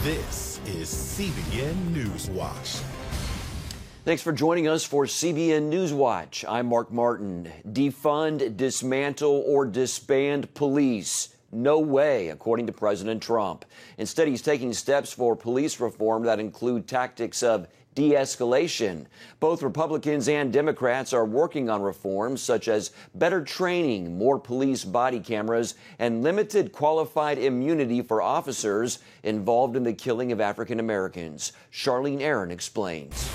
This is CBN NewsWatch. Thanks for joining us for CBN NewsWatch. I'm Mark Martin. Defund, dismantle, or disband police. No way, according to President Trump. Instead, he's taking steps for police reform that include tactics of de-escalation. Both Republicans and Democrats are working on reforms such as better training, more police body cameras, and limited qualified immunity for officers involved in the killing of African Americans. Charlene Aaron explains.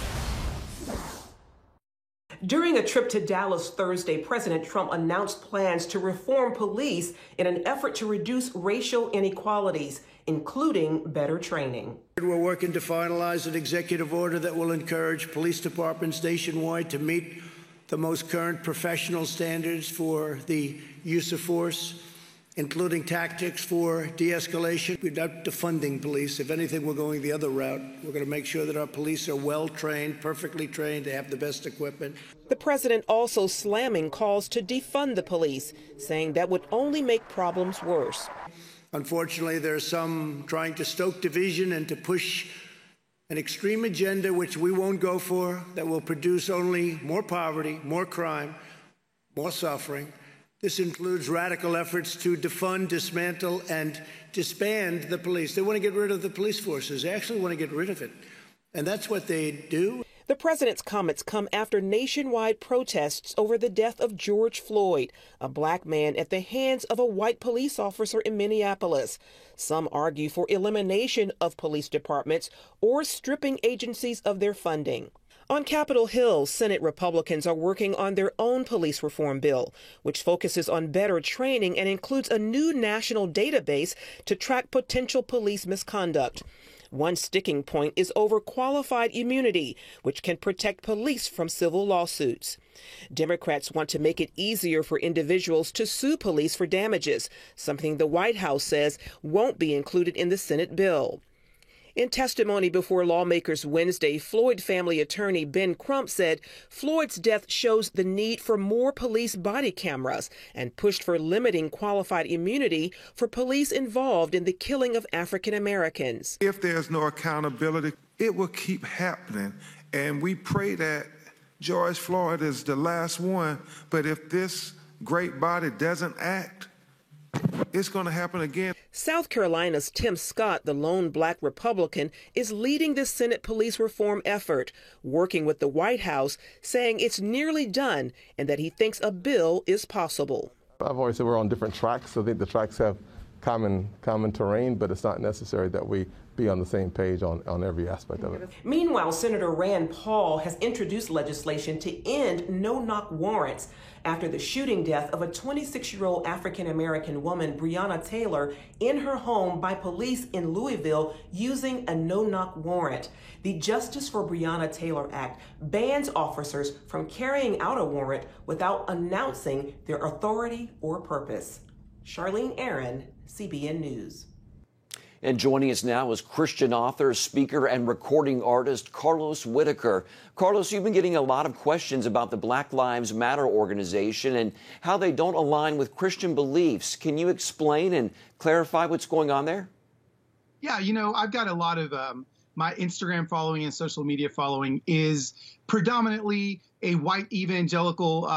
During a trip to Dallas Thursday, President Trump announced plans to reform police in an effort to reduce racial inequalities, including better training. We're working to finalize an executive order that will encourage police departments nationwide to meet the most current professional standards for the use of force, including tactics for de-escalation. We're not defunding police. If anything, we're going the other route. We're going to make sure that our police are well-trained, perfectly trained, they have the best equipment. The president also slamming calls to defund the police, saying that would only make problems worse. Unfortunately, there are some trying to stoke division and to push an extreme agenda which we won't go for, that will produce only more poverty, more crime, more suffering. This includes radical efforts to defund, dismantle, and disband the police. They want to get rid of the police forces. They actually want to get rid of it. And that's what they do. The president's comments come after nationwide protests over the death of George Floyd, a black man at the hands of a white police officer in Minneapolis. Some argue for elimination of police departments or stripping agencies of their funding. On Capitol Hill, Senate Republicans are working on their own police reform bill, which focuses on better training and includes a new national database to track potential police misconduct. One sticking point is over qualified immunity, which can protect police from civil lawsuits. Democrats want to make it easier for individuals to sue police for damages, something the White House says won't be included in the Senate bill. In testimony before lawmakers Wednesday, Floyd family attorney Ben Crump said Floyd's death shows the need for more police body cameras and pushed for limiting qualified immunity for police involved in the killing of African Americans. If there's no accountability, it will keep happening. And we pray that George Floyd is the last one. But if this great body doesn't act, it's going to happen again. South Carolina's Tim Scott, the lone black Republican, is leading the Senate police reform effort, working with the White House, saying it's nearly done and that he thinks a bill is possible. I've always said we're on different tracks, so I think the tracks have common terrain, but it's not necessary that we be on the same page on every aspect of it. Meanwhile, Senator Rand Paul has introduced legislation to end no-knock warrants after the shooting death of a 26-year-old African-American woman, Breonna Taylor, in her home by police in Louisville using a no-knock warrant. The Justice for Breonna Taylor Act bans officers from carrying out a warrant without announcing their authority or purpose. Charlene Aaron, CBN News. And joining us now is Christian author, speaker, and recording artist Carlos Whittaker. Carlos, you've been getting a lot of questions about the Black Lives Matter organization and how they don't align with Christian beliefs. Can you explain and clarify what's going on there? Yeah, you know, I've got a lot of my Instagram following and social media following is predominantly a white evangelical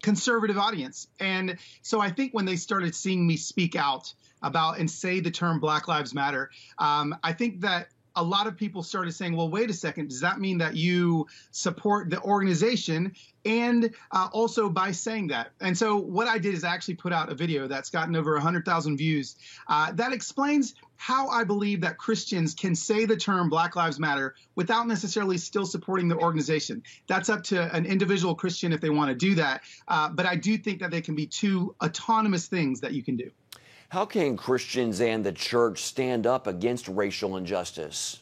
conservative audience. And so I think when they started seeing me speak out about and say the term Black Lives Matter, I think that a lot of people started saying, well, wait a second, does that mean that you support the organization? And also by saying that. And so what I did is I actually put out a video that's gotten over 100,000 views that explains how I believe that Christians can say the term Black Lives Matter without necessarily still supporting the organization. That's up to an individual Christian if they want to do that. But I do think that they can be two autonomous things that you can do. How can Christians and the church stand up against racial injustice?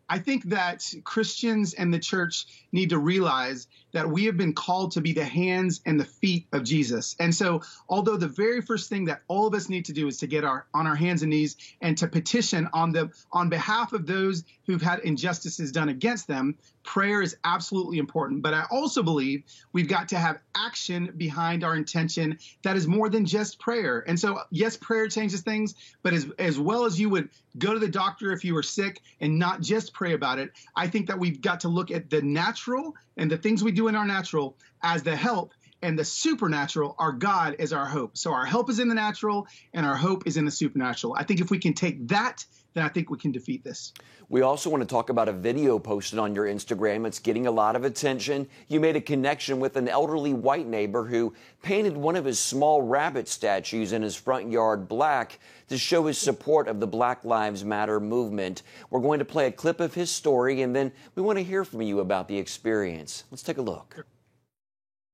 I think that Christians and the church need to realize that we have been called to be the hands and the feet of Jesus. And so, although the very first thing that all of us need to do is to get on our hands and knees and to petition on behalf of those who've had injustices done against them, prayer is absolutely important, but I also believe we've got to have action behind our intention that is more than just prayer. And so, yes, prayer changes things, but as well as you would go to the doctor if you were sick and not just pray about it, I think that we've got to look at the natural and the things we do in our natural as the help, and the supernatural, our God, is our hope. So our help is in the natural and our hope is in the supernatural. I think if we can take that, then I think we can defeat this. We also want to talk about a video posted on your Instagram. It's getting a lot of attention. You made a connection with an elderly white neighbor who painted one of his small rabbit statues in his front yard black to show his support of the Black Lives Matter movement. We're going to play a clip of his story, and then we want to hear from you about the experience. Let's take a look.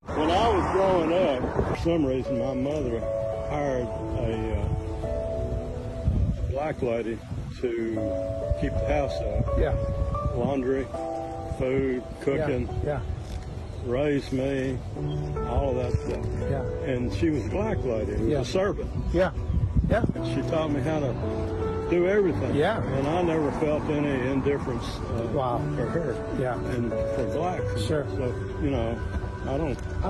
When I was growing up, for some reason, my mother hired a black lady to keep the house up. Yeah. Laundry, food, cooking. Yeah. Raised me, all of that stuff. Yeah. And she was a black lady. It was a servant. Yeah. Yeah. And she taught me how to do everything. Yeah. And I never felt any indifference for her. Yeah. And for blacks. Sure. So, you know, I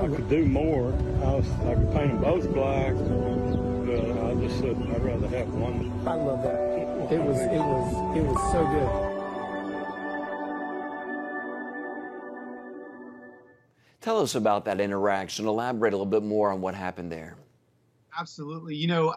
could do more. I could paint them both black, but I just said I'd rather have one. I love that. It was so good. Tell us about that interaction. Elaborate a little bit more on what happened there. Absolutely. You know,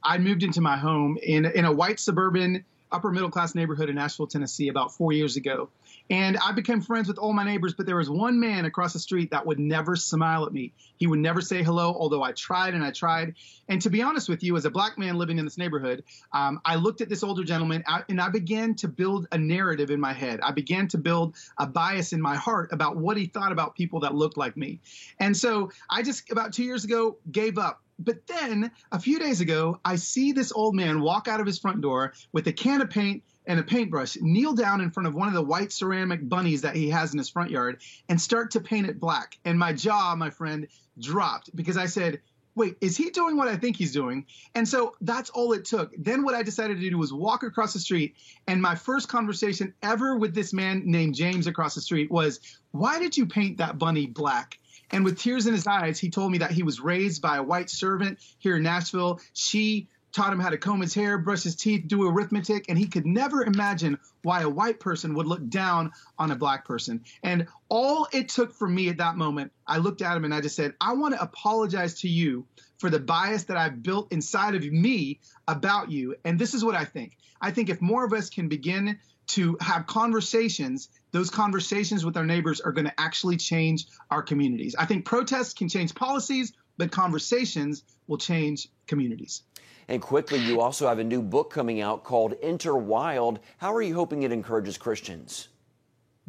I moved into my home in a white suburban upper middle class neighborhood in Nashville, Tennessee about 4 years ago. And I became friends with all my neighbors, but there was one man across the street that would never smile at me. He would never say hello, although I tried and I tried. And to be honest with you, as a black man living in this neighborhood, I looked at this older gentleman and I began to build a narrative in my head. I began to build a bias in my heart about what he thought about people that looked like me. And so I just, about 2 years ago, gave up. But then a few days ago, I see this old man walk out of his front door with a can of paint and a paintbrush, kneel down in front of one of the white ceramic bunnies that he has in his front yard and start to paint it black. And my jaw, my friend, dropped because I said, wait, is he doing what I think he's doing? And so that's all it took. Then what I decided to do was walk across the street. And my first conversation ever with this man named James across the street was, why did you paint that bunny black? And with tears in his eyes, he told me that he was raised by a white servant here in Nashville. She taught him how to comb his hair, brush his teeth, do arithmetic, and he could never imagine why a white person would look down on a black person. And all it took for me at that moment, I looked at him and I just said, I want to apologize to you for the bias that I've built inside of me about you. And this is what I think. I think if more of us can begin to have conversations, those conversations with our neighbors are going to actually change our communities. I think protests can change policies, but conversations will change communities. And quickly, you also have a new book coming out called Interwild. How are you hoping it encourages Christians?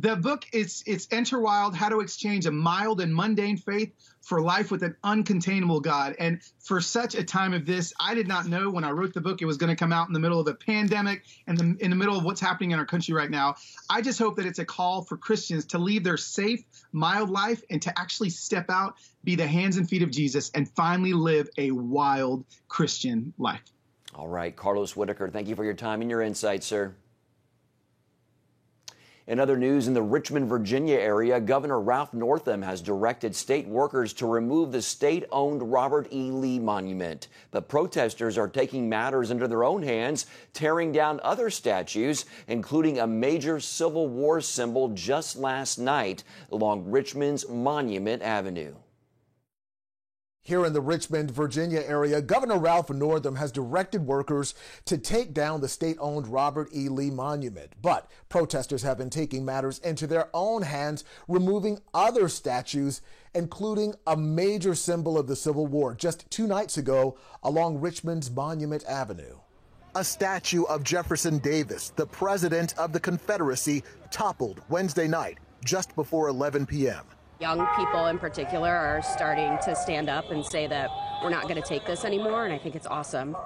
The book is Enter Wild, How to Exchange a Mild and Mundane Faith for Life with an Uncontainable God. And for such a time of this, I did not know when I wrote the book it was going to come out in the middle of a pandemic and in the middle of what's happening in our country right now. I just hope that it's a call for Christians to leave their safe, mild life and to actually step out, be the hands and feet of Jesus, and finally live a wild Christian life. All right, Carlos Whittaker, thank you for your time and your insight, sir. In other news, in the Richmond, Virginia area, Governor Ralph Northam has directed state workers to remove the state-owned Robert E. Lee Monument. But protesters are taking matters into their own hands, tearing down other statues, including a major Civil War symbol just last night along Richmond's Monument Avenue. Here in the Richmond, Virginia area, Governor Ralph Northam has directed workers to take down the state-owned Robert E. Lee Monument. But protesters have been taking matters into their own hands, removing other statues, including a major symbol of the Civil War just 2 nights ago along Richmond's Monument Avenue. A statue of Jefferson Davis, the president of the Confederacy, toppled Wednesday night just before 11 p.m. Young people in particular are starting to stand up and say that we're not going to take this anymore, and I think it's awesome,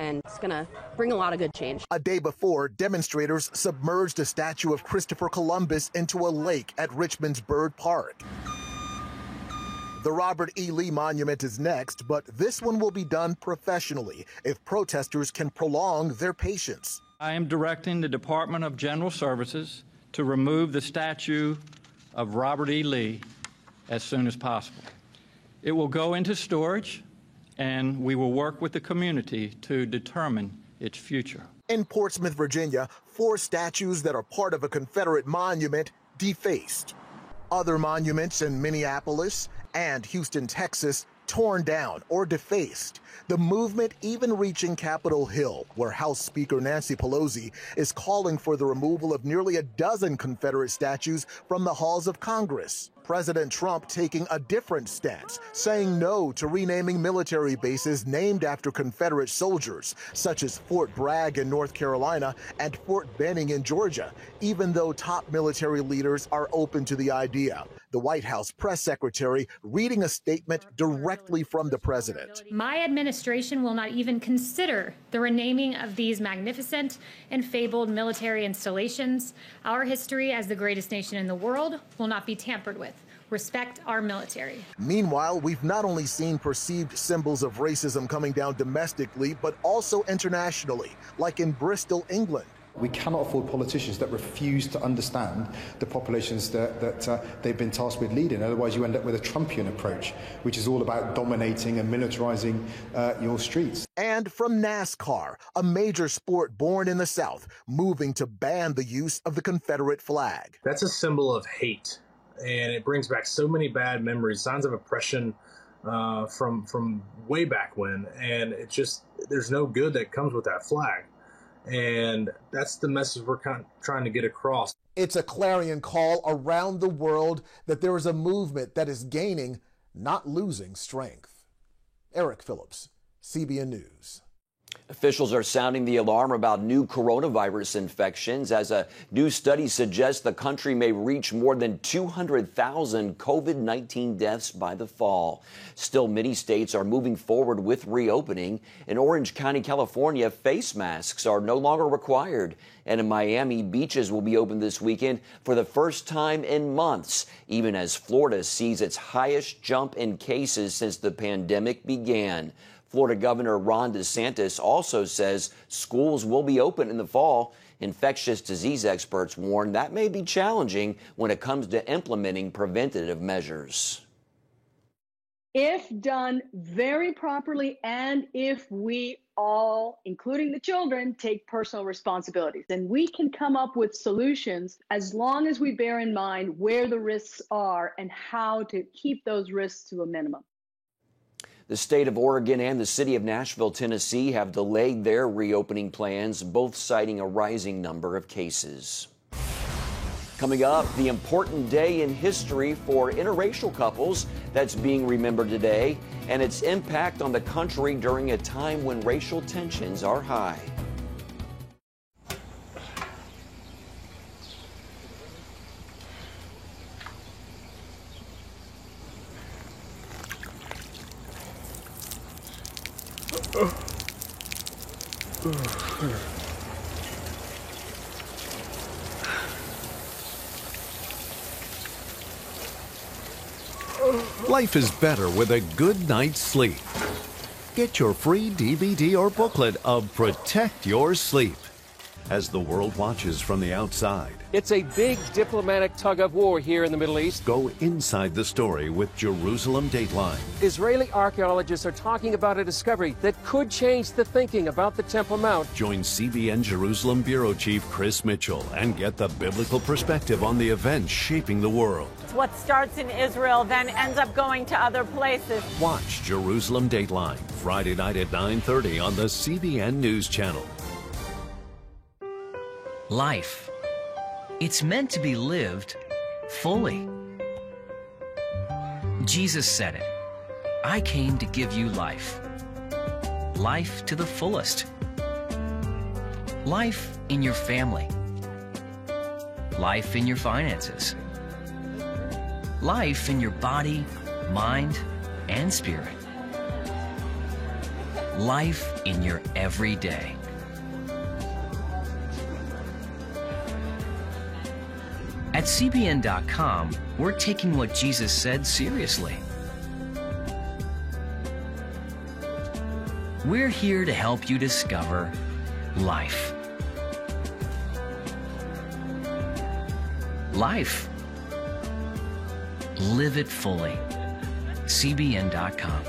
and it's going to bring a lot of good change. A day before, demonstrators submerged a statue of Christopher Columbus into a lake at Richmond's Bird Park. The Robert E. Lee Monument is next, but this one will be done professionally if protesters can prolong their patience. I am directing the Department of General Services to remove the statue of Robert E. Lee as soon as possible. It will go into storage, and we will work with the community to determine its future. In Portsmouth, Virginia, 4 statues that are part of a Confederate monument defaced. Other monuments in Minneapolis and Houston, Texas, torn down or defaced. The movement even reaching Capitol Hill, where House Speaker Nancy Pelosi is calling for the removal of nearly a dozen Confederate statues from the halls of Congress. President Trump taking a different stance, saying no to renaming military bases named after Confederate soldiers, such as Fort Bragg in North Carolina and Fort Benning in Georgia, even though top military leaders are open to the idea. The White House press secretary reading a statement directly from the president. My administration will not even consider the renaming of these magnificent and fabled military installations. Our history as the greatest nation in the world will not be tampered with. Respect our military. Meanwhile, we've not only seen perceived symbols of racism coming down domestically, but also internationally, like in Bristol, England. We cannot afford politicians that refuse to understand the populations that they've been tasked with leading. Otherwise, you end up with a Trumpian approach, which is all about dominating and militarizing your streets. And from NASCAR, a major sport born in the South, moving to ban the use of the Confederate flag. That's a symbol of hate, and it brings back so many bad memories, signs of oppression from way back when, and it's just, there's no good that comes with that flag. And that's the message we're trying to get across. It's a clarion call around the world that there is a movement that is gaining, not losing strength. Eric Phillips, CBN News. Officials are sounding the alarm about new coronavirus infections as a new study suggests the country may reach more than 200,000 COVID-19 deaths by the fall. Still, many states are moving forward with reopening. In Orange County, California, face masks are no longer required. And in Miami, beaches will be open this weekend for the first time in months, even as Florida sees its highest jump in cases since the pandemic began. Florida Governor Ron DeSantis also says schools will be open in the fall. Infectious disease experts warn that may be challenging when it comes to implementing preventative measures. If done very properly, and if we all, including the children, take personal responsibilities, then we can come up with solutions as long as we bear in mind where the risks are and how to keep those risks to a minimum. The state of Oregon and the city of Nashville, Tennessee have delayed their reopening plans, both citing a rising number of cases. Coming up, the important day in history for interracial couples that's being remembered today, and its impact on the country during a time when racial tensions are high. Life is better with a good night's sleep. Get your free DVD or booklet of Protect Your Sleep as the world watches from the outside. It's a big diplomatic tug of war here in the Middle East. Go inside the story with Jerusalem Dateline. Israeli archaeologists are talking about a discovery that could change the thinking about the Temple Mount. Join CBN Jerusalem Bureau Chief Chris Mitchell and get the biblical perspective on the events shaping the world. What starts in Israel then ends up going to other places. Watch Jerusalem Dateline Friday night at 9:30 on the CBN News Channel. Life. It's meant to be lived fully. Jesus said it. I came to give you life. Life to the fullest. Life in your family. Life in your finances. Life in your body, mind, and spirit. Life in your everyday. At CBN.com, we're taking what Jesus said seriously. We're here to help you discover life. life. Live it fully. CBN.com.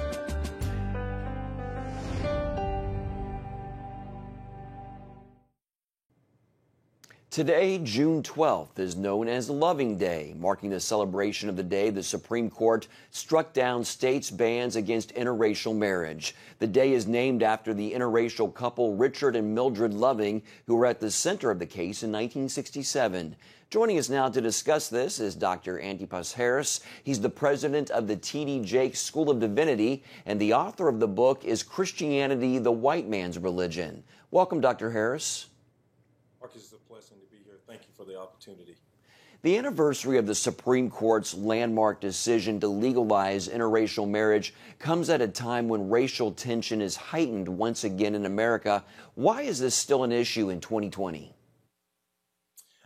Today, June 12th, is known as Loving Day, marking the celebration of the day the Supreme Court struck down states' bans against interracial marriage. The day is named after the interracial couple Richard and Mildred Loving, who were at the center of the case in 1967. Joining us now to discuss this is Dr. Antipas Harris. He's the president of the T.D. Jakes School of Divinity, and the author of the book is Christianity, the White Man's Religion. Welcome, Dr. Harris. Marcus, it's a blessing to be here. Thank you for the opportunity. The anniversary of the Supreme Court's landmark decision to legalize interracial marriage comes at a time when racial tension is heightened once again in America. Why is this still an issue in 2020?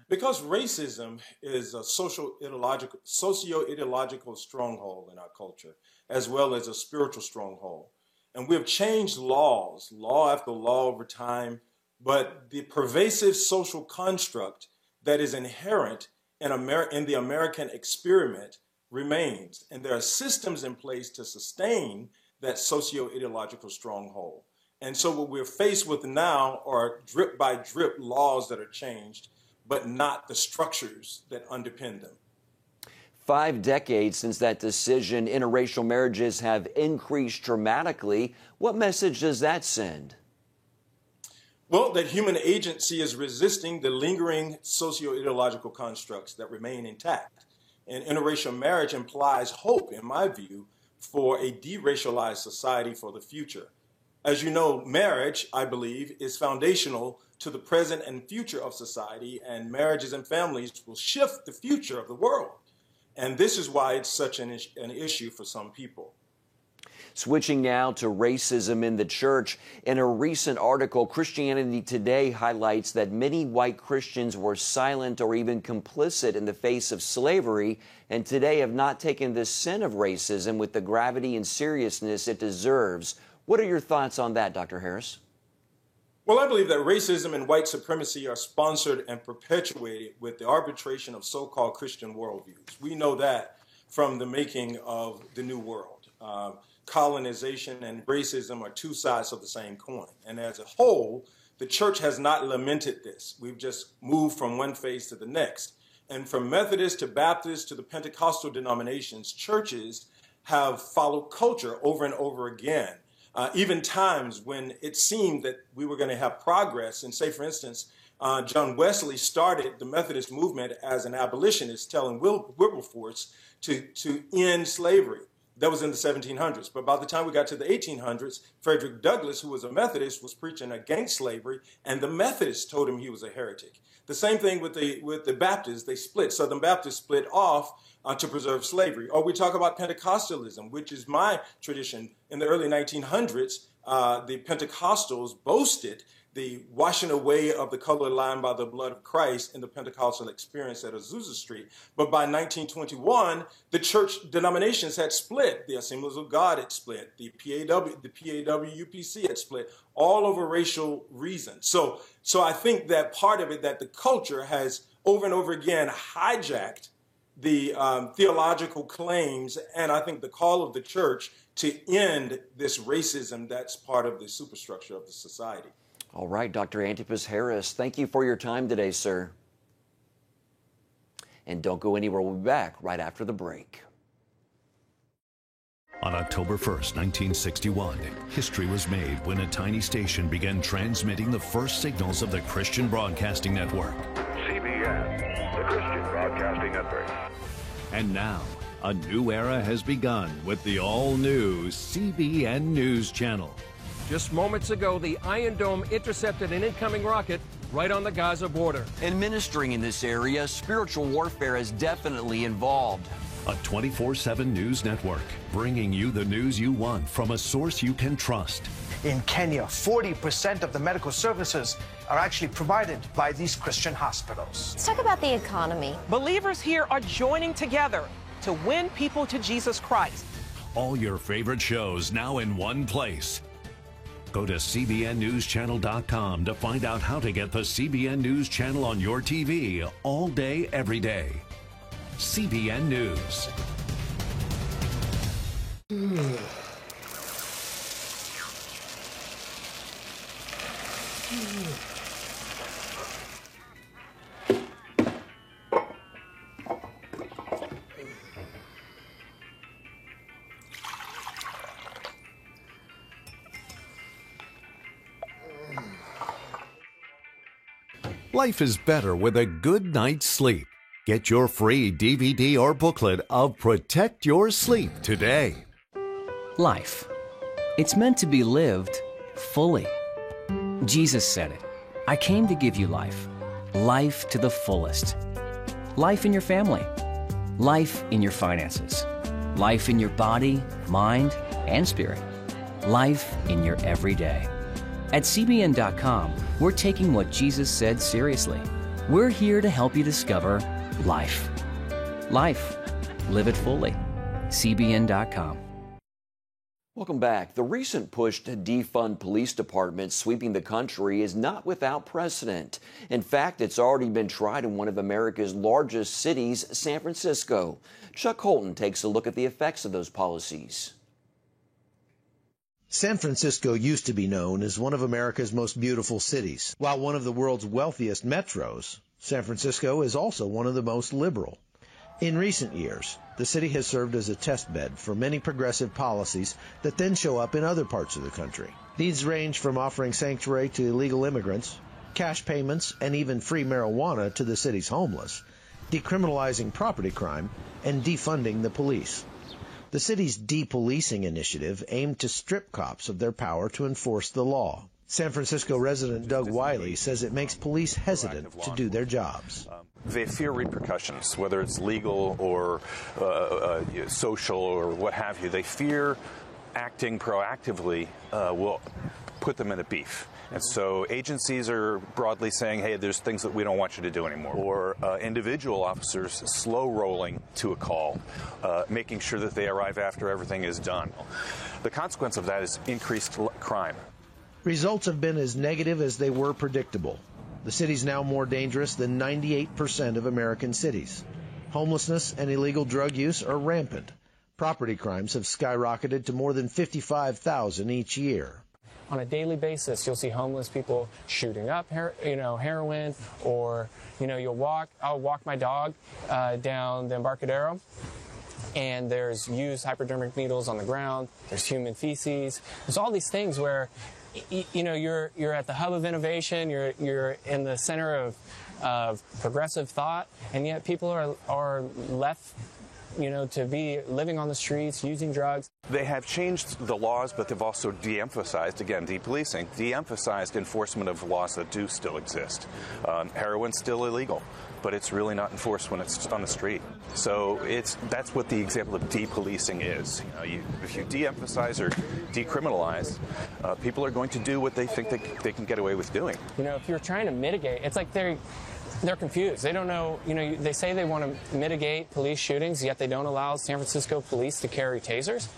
Because racism is a socio-ideological stronghold in our culture, as well as a spiritual stronghold. And we have changed law after law over time, but the pervasive social construct that is inherent in the American experiment remains. And there are systems in place to sustain that socio-ideological stronghold. And so what we're faced with now are drip by drip laws that are changed, but not the structures that underpin them. 5 decades since that decision, interracial marriages have increased dramatically. What message does that send? Well, that human agency is resisting the lingering socio-ideological constructs that remain intact. And interracial marriage implies hope, in my view, for a deracialized society for the future. As you know, marriage, I believe, is foundational to the present and future of society, and marriages and families will shift the future of the world. And this is why it's such an issue for some people. Switching now to racism in the church. In a recent article, Christianity Today highlights that many white Christians were silent or even complicit in the face of slavery, and today have not taken the sin of racism with the gravity and seriousness it deserves. What are your thoughts on that, Dr. Harris? Well, I believe that racism and white supremacy are sponsored and perpetuated with the arbitration of so-called Christian worldviews. We know that from the making of the New World. Colonization and racism are two sides of the same coin. And as a whole, the church has not lamented this. We've just moved from one phase to the next. And from Methodist to Baptist to the Pentecostal denominations, churches have followed culture over and over again. Even times when it seemed that we were going to have progress. And say, for instance, John Wesley started the Methodist movement as an abolitionist, telling Wilberforce to end slavery. That was in the 1700s. But by the time we got to the 1800s, Frederick Douglass, who was a Methodist, was preaching against slavery, and the Methodists told him he was a heretic. The same thing with the Baptists. They split. Southern Baptists split off to preserve slavery. Or we talk about Pentecostalism, which is my tradition. In the early 1900s, the Pentecostals boasted the washing away of the color line by the blood of Christ in the Pentecostal experience at Azusa Street. But by 1921, the church denominations had split. The Assemblies of God had split. The PAWUPC had split, all over racial reasons. So I think that part of it, that the culture has over and over again hijacked the theological claims, and I think the call of the church to end this racism that's part of the superstructure of the society. All right, Dr. Antipas Harris, thank you for your time today, sir. And don't go anywhere. We'll be back right after the break. On October 1st, 1961, history was made when a tiny station began transmitting the first signals of the Christian Broadcasting Network. CBN, the Christian Broadcasting Network. And now, a new era has begun with the all-new CBN News Channel. Just moments ago, the Iron Dome intercepted an incoming rocket right on the Gaza border. And ministering in this area, spiritual warfare is definitely involved. A 24/7 news network, bringing you the news you want from a source you can trust. In Kenya, 40% of the medical services are actually provided by these Christian hospitals. Let's talk about the economy. Believers here are joining together to win people to Jesus Christ. All your favorite shows now in one place. Go to CBNNewsChannel.com to find out how to get the CBN News Channel on your TV all day, every day. CBN News. Life is better with a good night's sleep. Get your free DVD or booklet of Protect Your Sleep today. Life. It's meant to be lived fully. Jesus said it. I came to give you life. Life to the fullest. Life in your family. Life in your finances. Life in your body, mind, and spirit. Life in your everyday. At CBN.com, we're taking what Jesus said seriously. We're here to help you discover life. Life. Live it fully. CBN.com. Welcome back. The recent push to defund police departments sweeping the country is not without precedent. In fact, it's already been tried in one of America's largest cities, San Francisco. Chuck Holton takes a look at the effects of those policies. San Francisco used to be known as one of America's most beautiful cities. While one of the world's wealthiest metros, San Francisco is also one of the most liberal. In recent years, the city has served as a test bed for many progressive policies that then show up in other parts of the country. These range from offering sanctuary to illegal immigrants, cash payments, and even free marijuana to the city's homeless, decriminalizing property crime, and defunding the police. The city's depolicing initiative aimed to strip cops of their power to enforce the law. San Francisco resident Doug Wiley says it makes police hesitant to do their jobs. They fear repercussions, whether it's legal or social or what have you. They fear acting proactively will put them in a beef. And so agencies are broadly saying, hey, there's things that we don't want you to do anymore. Or individual officers slow rolling to a call, making sure that they arrive after everything is done. The consequence of that is increased crime. Results have been as negative as they were predictable. The city's now more dangerous than 98% of American cities. Homelessness and illegal drug use are rampant. Property crimes have skyrocketed to more than 55,000 each year. On a daily basis, you'll see homeless people shooting up, heroin, or, I'll walk my dog down the Embarcadero, and there's used hypodermic needles on the ground, there's human feces, there's all these things where, you're at the hub of innovation, you're in the center of progressive thought, and yet people are left to be living on the streets, using drugs. They have changed the laws, but they've also de-emphasized, again, depolicing, de-emphasized enforcement of laws that do still exist. Heroin's still illegal, but it's really not enforced when it's on the street. So that's what the example of depolicing is. If you de-emphasize or decriminalize, people are going to do what they think they can get away with doing. If you're trying to mitigate, it's like they're confused. They don't know, they say they want to mitigate police shootings, yet they don't allow San Francisco police to carry tasers.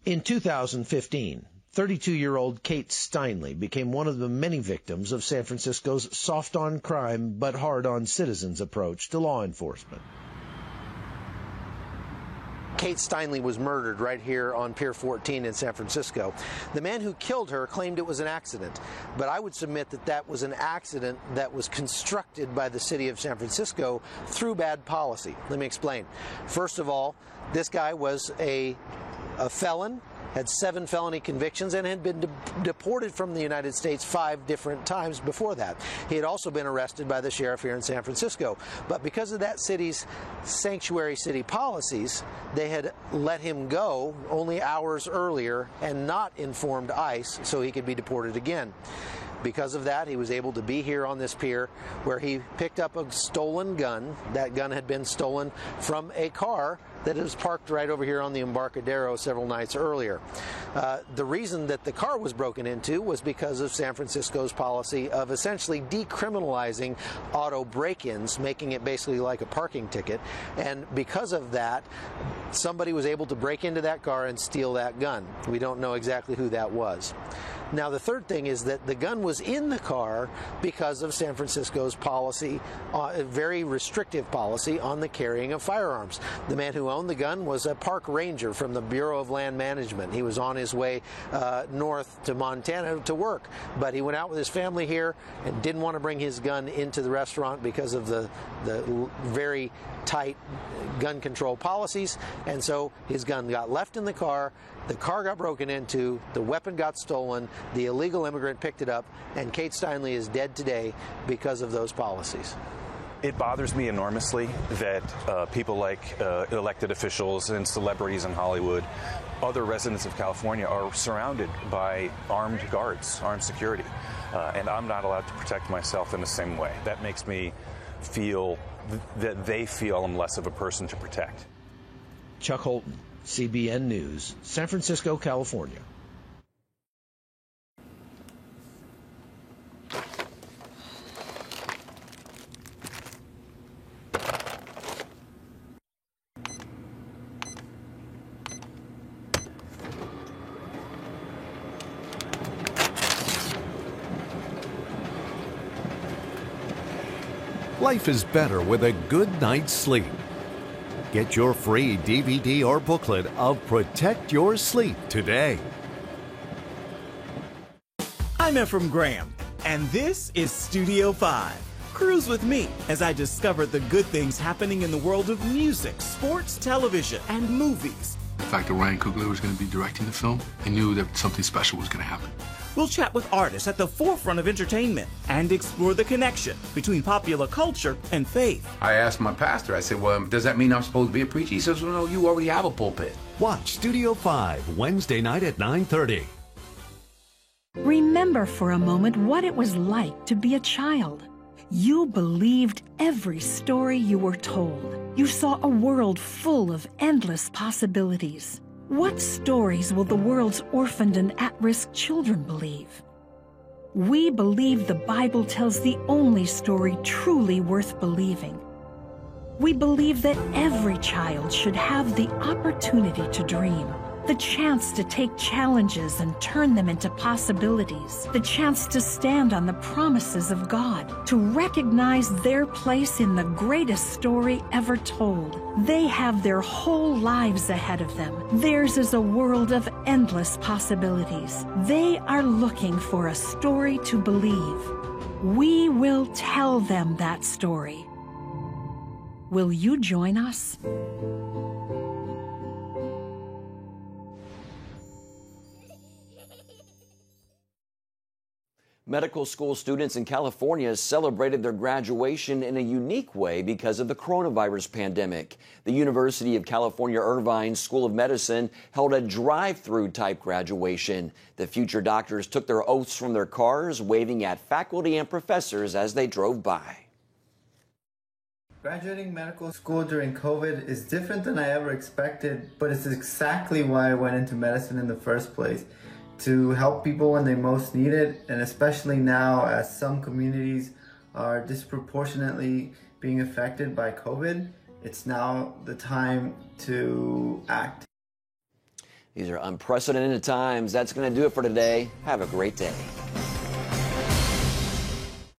In 2015, 32-year-old Kate Steinle became one of the many victims of San Francisco's soft-on-crime but hard-on-citizens approach to law enforcement. Kate Steinle was murdered right here on Pier 14 in San Francisco. The man who killed her claimed it was an accident, but I would submit that that was an accident that was constructed by the city of San Francisco through bad policy. Let me explain. First of all, this guy was a felon, had 7 felony convictions, and had been deported from the United States 5 different times before that. He had also been arrested by the sheriff here in San Francisco. But because of that city's sanctuary city policies, they had let him go only hours earlier and not informed ICE so he could be deported again. Because of that, he was able to be here on this pier where he picked up a stolen gun. That gun had been stolen from a car that was parked right over here on the Embarcadero several nights earlier. The reason that the car was broken into was because of San Francisco's policy of essentially decriminalizing auto break-ins, making it basically like a parking ticket. And because of that, somebody was able to break into that car and steal that gun. We don't know exactly who that was. Now, the third thing is that the gun was in the car because of San Francisco's policy, a very restrictive policy on the carrying of firearms. The man who owned the gun was a park ranger from the Bureau of Land Management. He was on his way north to Montana to work, but he went out with his family here and didn't want to bring his gun into the restaurant because of the very tight gun control policies, and so his gun got left in the car got broken into, the weapon got stolen, the illegal immigrant picked it up, and Kate Steinle is dead today because of those policies. It bothers me enormously that people like elected officials and celebrities in Hollywood, other residents of California, are surrounded by armed guards, armed security, and I'm not allowed to protect myself in the same way. That makes me feel that they feel I'm less of a person to protect. Chuck Holton, CBN News, San Francisco, California. Life is better with a good night's sleep. Get your free DVD or booklet of Protect Your Sleep today. I'm Ephraim Graham, and this is Studio 5. Cruise with me as I discover the good things happening in the world of music, sports, television, and movies. The fact that Ryan Coogler was going to be directing the film, I knew that something special was going to happen. We'll chat with artists at the forefront of entertainment and explore the connection between popular culture and faith. I asked my pastor, I said, well, does that mean I'm supposed to be a preacher? He says, well, no, you already have a pulpit. Watch Studio 5 Wednesday night at 9:30. Remember for a moment what it was like to be a child. You believed every story you were told. You saw a world full of endless possibilities. What stories will the world's orphaned and at-risk children believe? We believe the Bible tells the only story truly worth believing. We believe that every child should have the opportunity to dream, the chance to take challenges and turn them into possibilities, the chance to stand on the promises of God, to recognize their place in the greatest story ever told. They have their whole lives ahead of them. Theirs is a world of endless possibilities. They are looking for a story to believe. We will tell them that story. Will you join us? Medical school students in California celebrated their graduation in a unique way because of the coronavirus pandemic. The University of California Irvine School of Medicine held a drive-through type graduation. The future doctors took their oaths from their cars, waving at faculty and professors as they drove by. Graduating medical school during COVID is different than I ever expected, but it's exactly why I went into medicine in the first place. To help people when they most need it, and especially now as some communities are disproportionately being affected by COVID, it's now the time to act. These are unprecedented times. That's going to do it for today. Have a great day.